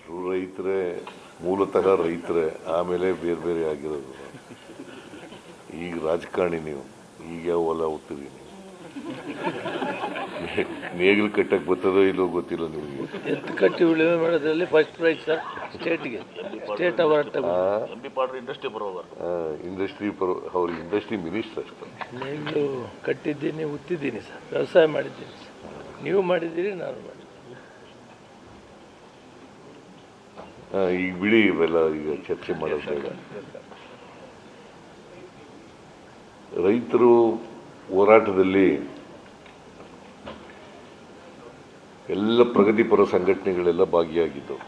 ರೈತರೇ ಮೂಲತಃ ರೈತರೇ, ಆಮೇಲೆ ಬೇರೆ ಬೇರೆ ಆಗಿರೋದು. ಈಗ ರಾಜಕಾರಣಿ ನೀವು, ಈಗ ಯಾವ ಹೊಲ ಹೋಗ್ತೀರಿ ನೀವು? ನೇಗಿಲು ಕಟ್ಟಕ್ಕೆ ಬರ್ತದೋ ಇಲ್ಲೋ ಗೊತ್ತಿಲ್ಲ ನಿಮಗೆ. ಎತ್ತು ಕಟ್ಟಿ ಉಳುಮೆ ಮಾಡೋದ್ರಲ್ಲಿ ಫಸ್ಟ್ ಪ್ರೈಸ್ ಸರ್ ಸ್ಟೇಟ್ಗೆ, ಸ್ಟೇಟ್ ಅವಾರ್ಡ್ ಇಂಡಸ್ಟ್ರಿ ಅವ್ರ ಇಂಡಸ್ಟ್ರಿ ಮಿನಿಸ್ಟರ್ ಅಷ್ಟೇ. ನೇಗಿಲು ಕಟ್ಟಿದ್ದೀನಿ, ಉತ್ತಿದ್ದೀನಿ ಸರ್, ವ್ಯವಸಾಯ ಮಾಡಿದ್ದೀನಿ ಸರ್. ನೀವು ಮಾಡಿದ್ದೀರಿ, ನಾನು ಮಾಡಿದ್ದೀನಿ. ಈಗ ಬಿಡಿ ಇವೆಲ್ಲ, ಈಗ ಚರ್ಚೆ ಮಾಡೋದು ಬೇಡ. ರೈತರು ಹೋರಾಟದಲ್ಲಿ ಎಲ್ಲ ಪ್ರಗತಿಪರ ಸಂಘಟನೆಗಳೆಲ್ಲ ಭಾಗಿಯಾಗಿದ್ದವು,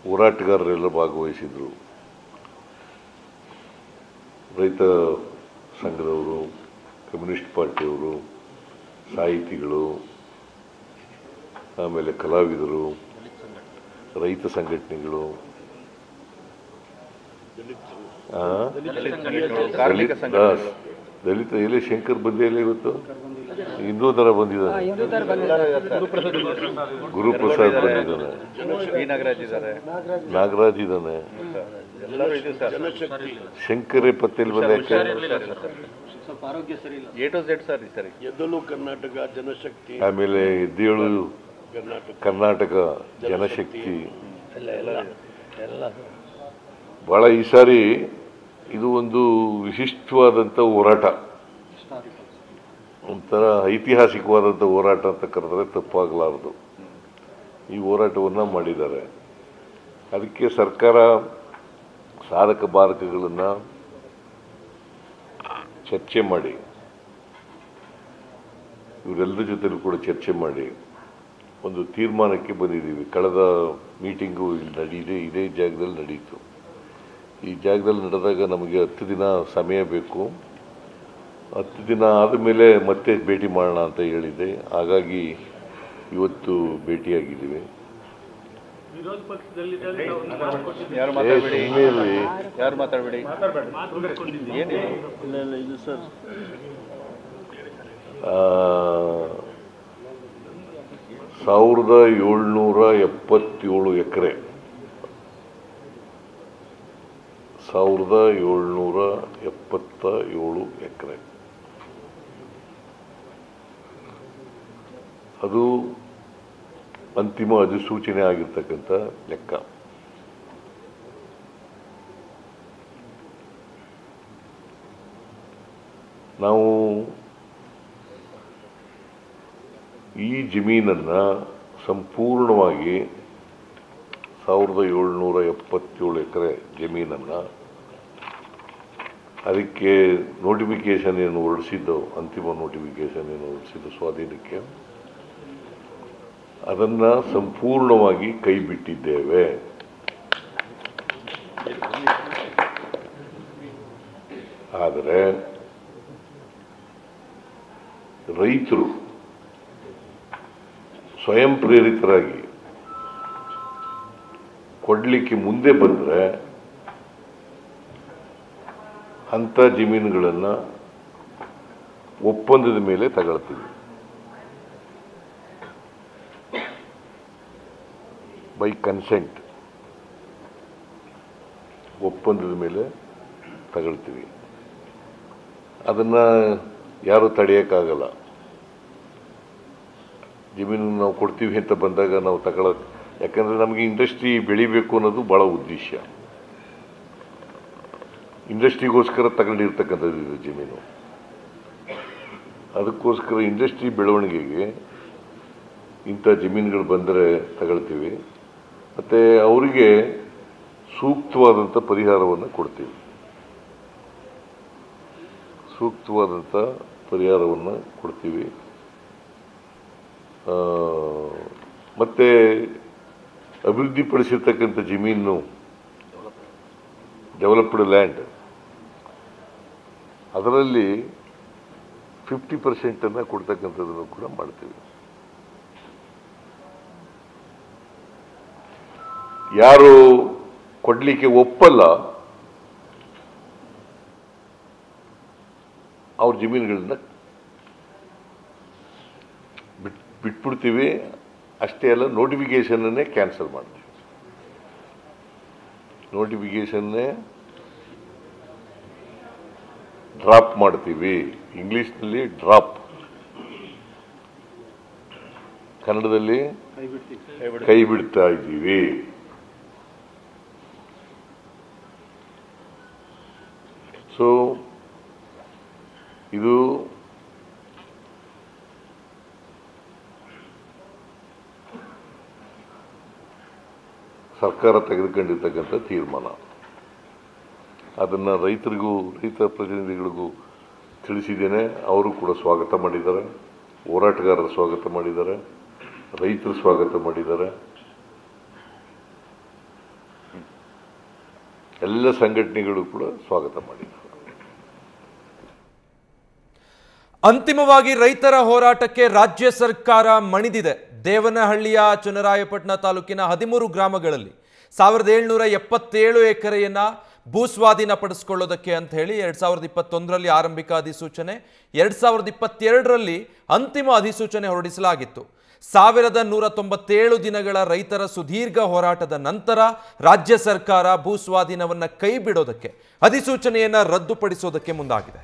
ಹೋರಾಟಗಾರರೆಲ್ಲ ಭಾಗವಹಿಸಿದ್ರು. ರೈತ ಸಂಘದವರು, ಕಮ್ಯುನಿಸ್ಟ್ ಪಾರ್ಟಿಯವರು, ಸಾಹಿತಿಗಳು, ಆಮೇಲೆ ಕಲಾವಿದರು, ರೈತ ಸಂಘಟನೆಗಳು, ದಲಿತ ಎಲ್ಲಿ ಶಂಕರ್ ಬಂದೇ ಇಲ್ಲ ಇವತ್ತು, ಹಿಂದೂ ತರ ಬಂದಿದ್ದಾನೆ, ಗುರುಪ್ರಸಾದ್ ಬಂದಿದ್ದಾನೆ, ನಾಗರಾಜ್ ಇದ್ದಾನೆ, ಶಂಕರೇ ಪತ್ತೇಲ್ ಬಂದ. ಕರ್ನಾಟಕ ಜನಶಕ್ತಿ, ಆಮೇಲೆ ಎದ್ದೇಳು ಕರ್ನಾಟಕ ಜನಶಕ್ತಿ. ಬಹಳ ಈ ಸಾರಿ ಇದು ಒಂದು ವಿಶಿಷ್ಟವಾದಂಥ ಹೋರಾಟ, ಒಂಥರ ಐತಿಹಾಸಿಕವಾದಂಥ ಹೋರಾಟ ಅಂತ ಕರೆದ್ರೆ ತಪ್ಪಾಗಲಾರದು. ಈ ಹೋರಾಟವನ್ನು ಮಾಡಿದ್ದಾರೆ. ಅದಕ್ಕೆ ಸರ್ಕಾರ ಸಾಧಕ ಬಾಧಕಗಳನ್ನು ಚರ್ಚೆ ಮಾಡಿ, ಇವರೆಲ್ಲರ ಜೊತೆಲೂ ಕೂಡ ಚರ್ಚೆ ಮಾಡಿ ಒಂದು ತೀರ್ಮಾನಕ್ಕೆ ಬಂದಿದ್ದೀವಿ. ಕಳೆದ ಮೀಟಿಂಗು ಇಲ್ಲಿ ನಡೆಯಿದೆ, ಇದೇ ಜಾಗದಲ್ಲಿ ನಡೀತು. ಈ ಜಾಗದಲ್ಲಿ ನಡೆದಾಗ ನಮಗೆ 10 ದಿನ ಸಮಯ ಬೇಕು. 10 ದಿನ ಆದಮೇಲೆ ಮತ್ತೆ ಭೇಟಿ ಮಾಡೋಣ ಅಂತ ಹೇಳಿದೆ. ಹಾಗಾಗಿ ಇವತ್ತು ಭೇಟಿಯಾಗಿದ್ದೀವಿ. ಯಾರು ಮಾತಾಡಬೇಡಿ. 1777 ಎಕರೆ, 1777 ಎಕರೆ, ಅದು ಅಂತಿಮ ಅಧಿಸೂಚನೆ ಆಗಿರ್ತಕ್ಕಂಥ ಲೆಕ್ಕ. ನಾವು ಈ ಜಮೀನನ್ನು ಸಂಪೂರ್ಣವಾಗಿ 1777 ಎಕರೆ ಜಮೀನನ್ನು ಅದಕ್ಕೆ ನೋಟಿಫಿಕೇಶನ್ ಏನು ಹೊರಡಿಸಿದ್ದು, ಅಂತಿಮ ನೋಟಿಫಿಕೇಶನ್ ಏನು ಹೊರಡಿಸಿದ್ದು ಸ್ವಾಧೀನಕ್ಕೆ, ಅದನ್ನು ಸಂಪೂರ್ಣವಾಗಿ ಕೈ ಬಿಟ್ಟಿದ್ದೇವೆ. ಆದರೆ ರೈತರು ಸ್ವಯಂ ಪ್ರೇರಿತರಾಗಿ ಕೊಡಲಿಕ್ಕೆ ಮುಂದೆ ಬಂದರೆ ಅಂಥ ಜಮೀನುಗಳನ್ನು ಒಪ್ಪಂದದ ಮೇಲೆ ತಗೊಳ್ತೀವಿ. ಬೈ ಕನ್ಸೆಂಟ್ ಒಪ್ಪಂದದ ಮೇಲೆ ತಗೊಳ್ತೀವಿ. ಅದನ್ನು ಯಾರು ತಡೆಯೋಕ್ಕಾಗಲ್ಲ. ಜಮೀನು ನಾವು ಕೊಡ್ತೀವಿ ಅಂತ ಬಂದಾಗ ನಾವು ತಗೊಳ್ಳೋದು, ಯಾಕಂದರೆ ನಮಗೆ ಇಂಡಸ್ಟ್ರಿ ಬೆಳಿಬೇಕು ಅನ್ನೋದು ಭಾಳ ಉದ್ದೇಶ. ಇಂಡಸ್ಟ್ರಿಗೋಸ್ಕರ ತಗೊಂಡಿರ್ತಕ್ಕಂಥದ್ದು ಇದು ಜಮೀನು. ಅದಕ್ಕೋಸ್ಕರ ಇಂಡಸ್ಟ್ರಿ ಬೆಳವಣಿಗೆಗೆ ಇಂಥ ಜಮೀನುಗಳು ಬಂದರೆ ತಗೊಳ್ತೀವಿ. ಮತ್ತು ಅವರಿಗೆ ಸೂಕ್ತವಾದಂಥ ಪರಿಹಾರವನ್ನು ಕೊಡ್ತೀವಿ. ಸೂಕ್ತವಾದಂಥ ಪರಿಹಾರವನ್ನು ಕೊಡ್ತೀವಿ. ಮತ್ತು ಅಭಿವೃದ್ಧಿಪಡಿಸಿರ್ತಕ್ಕಂಥ ಜಮೀನು, ಡೆವಲಪ್ಡ್ ಲ್ಯಾಂಡ್, ಅದರಲ್ಲಿ 50% ಕೊಡ್ತಕ್ಕಂಥದ್ದನ್ನು ಕೂಡ ಮಾಡ್ತೀವಿ. ಯಾರು ಕೊಡಲಿಕ್ಕೆ ಒಪ್ಪಲ್ಲ ಅವ್ರ ಜಮೀನುಗಳನ್ನ ಬಿಟ್ಬಿಡ್ತೀವಿ. ಅಷ್ಟೇ ಅಲ್ಲ, ನೋಟಿಫಿಕೇಷನ್ನೇ ಕ್ಯಾನ್ಸಲ್ ಮಾಡ್ತೀವಿ. ನೋಟಿಫಿಕೇಷನ್ನೇ ಡ್ರಾಪ್ ಮಾಡ್ತೀವಿ. ಇಂಗ್ಲೀಷ್ನಲ್ಲಿ ಡ್ರಾಪ್, ಕನ್ನಡದಲ್ಲಿ ಕೈ ಬಿಡ್ತಾ ಇದ್ದೀವಿ. ಸೊ ಇದು ಸರ್ಕಾರ ತೆಗೆದುಕೊಂಡಿರ್ತಕ್ಕಂಥ ತೀರ್ಮಾನ. ಅದನ್ನು ರೈತರಿಗೂ, ರೈತ ಪ್ರತಿನಿಧಿಗಳಿಗೂ ತಿಳಿಸಿದ್ದೇನೆ. ಅವರು ಕೂಡ ಸ್ವಾಗತ ಮಾಡಿದ್ದಾರೆ, ಹೋರಾಟಗಾರರು ಸ್ವಾಗತ ಮಾಡಿದ್ದಾರೆ, ರೈತರು ಸ್ವಾಗತ ಮಾಡಿದ್ದಾರೆ, ಎಲ್ಲ ಸಂಘಟನೆಗಳು ಕೂಡ ಸ್ವಾಗತ ಮಾಡಿದ್ದಾರೆ. ಅಂತಿಮವಾಗಿ ರೈತರ ಹೋರಾಟಕ್ಕೆ ರಾಜ್ಯ ಸರ್ಕಾರ ಮಣಿದಿದೆ. ದೇವನಹಳ್ಳಿಯ ಚನ್ನರಾಯಪಟ್ಟಣ ತಾಲೂಕಿನ 13 ಗ್ರಾಮಗಳಲ್ಲಿ 1777 ಎಕರೆಯನ್ನ ಭೂಸ್ವಾಧೀನ ಪಡಿಸಿಕೊಳ್ಳೋದಕ್ಕೆ ಅಂತ ಹೇಳಿ 2021ರಲ್ಲಿ ಆರಂಭಿಕ ಅಧಿಸೂಚನೆ, 2022ರಲ್ಲಿ ಅಂತಿಮ ಅಧಿಸೂಚನೆ ಹೊರಡಿಸಲಾಗಿತ್ತು. 1197 ದಿನಗಳ ರೈತರ ಸುದೀರ್ಘ ಹೋರಾಟದ ನಂತರ ರಾಜ್ಯ ಸರ್ಕಾರ ಭೂಸ್ವಾಧೀನವನ್ನು ಕೈ ಬಿಡೋದಕ್ಕೆ, ಅಧಿಸೂಚನೆಯನ್ನ ರದ್ದುಪಡಿಸೋದಕ್ಕೆ ಮುಂದಾಗಿದೆ.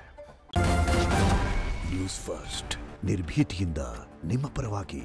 ನ್ಯೂಸ್ ಫಸ್ಟ್, ನಿರ್ಭೀತಿಯಿಂದ ನಿಮ್ಮ ಪರವಾಗಿ.